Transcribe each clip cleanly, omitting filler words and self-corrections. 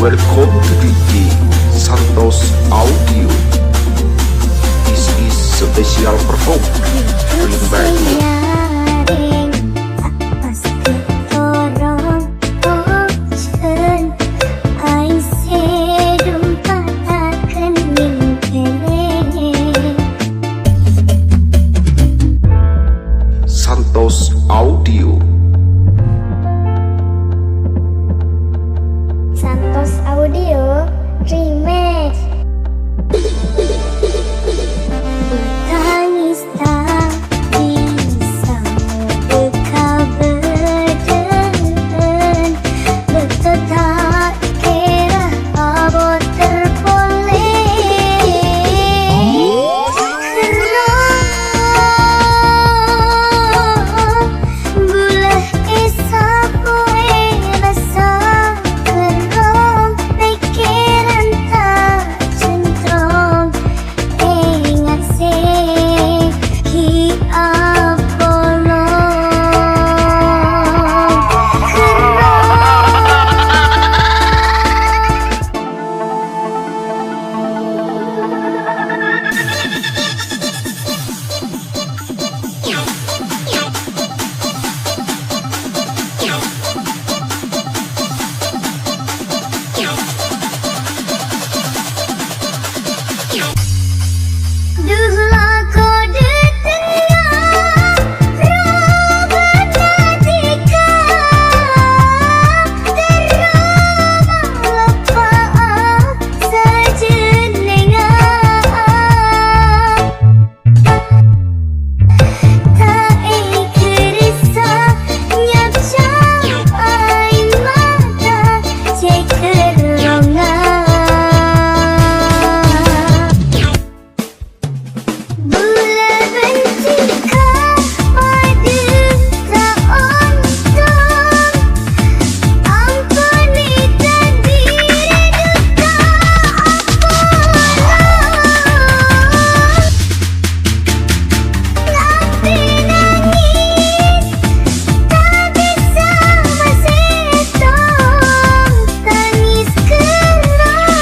Welcome to DJ Santos Audio. This is special perform. Bring back. Santos Audio. Santos Audio Remix. Tangis tak bisa berkau berden, betul tak kira apa terboleh. Bulah esok kue rasa kerong, pikiran tak centrong. Ingat segi Duhlah kode tengah roh bernatika, terima lepas sejenengan. Tak ikhrisah nyap capai mata cek kerongan. Bulan bentika pada tak untung, ampuni takdir duka Hati nangis tak bisa masih tangis kerong.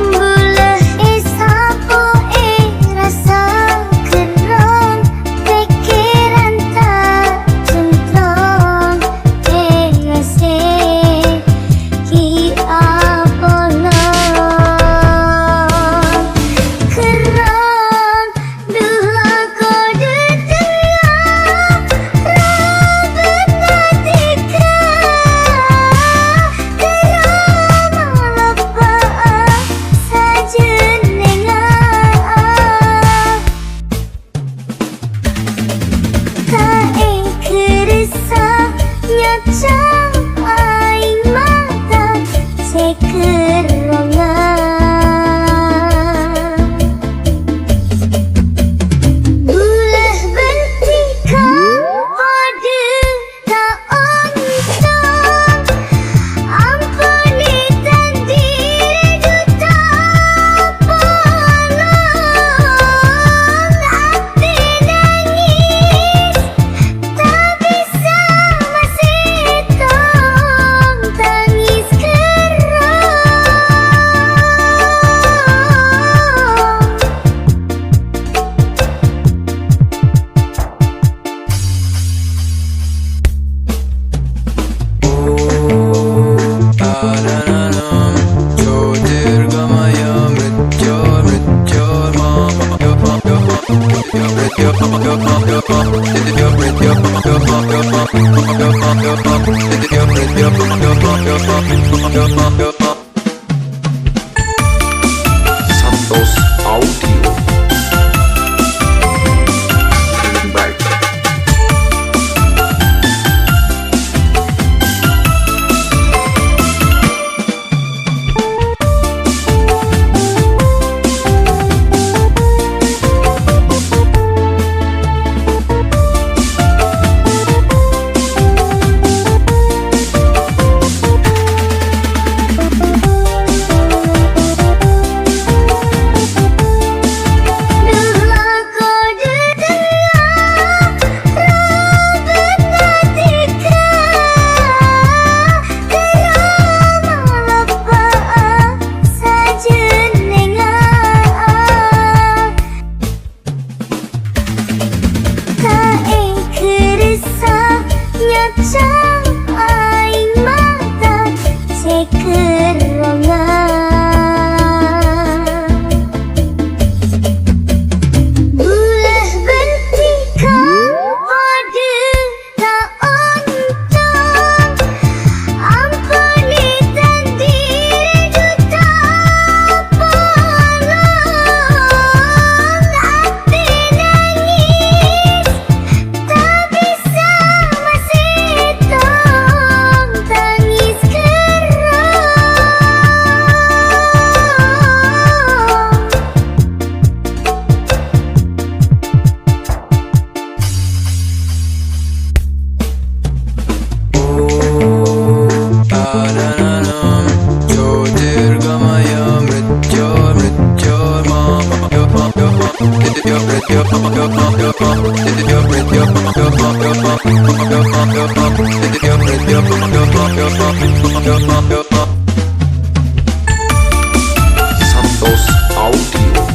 Bulah esok kue rasa kerong, pikiran tak centrong. Ingat segi abolong kerong. Duhlah kode tengah roh bernatika, terima lepas sejenengan. Tak ikhrisah nyap capai mata cek kerongan. Bulah bentika pada tak untung, ampuni takdir duta polong. Hati nangis tak bisa masih tangis kerong. Santos Audio. Bring back. Santos Audio.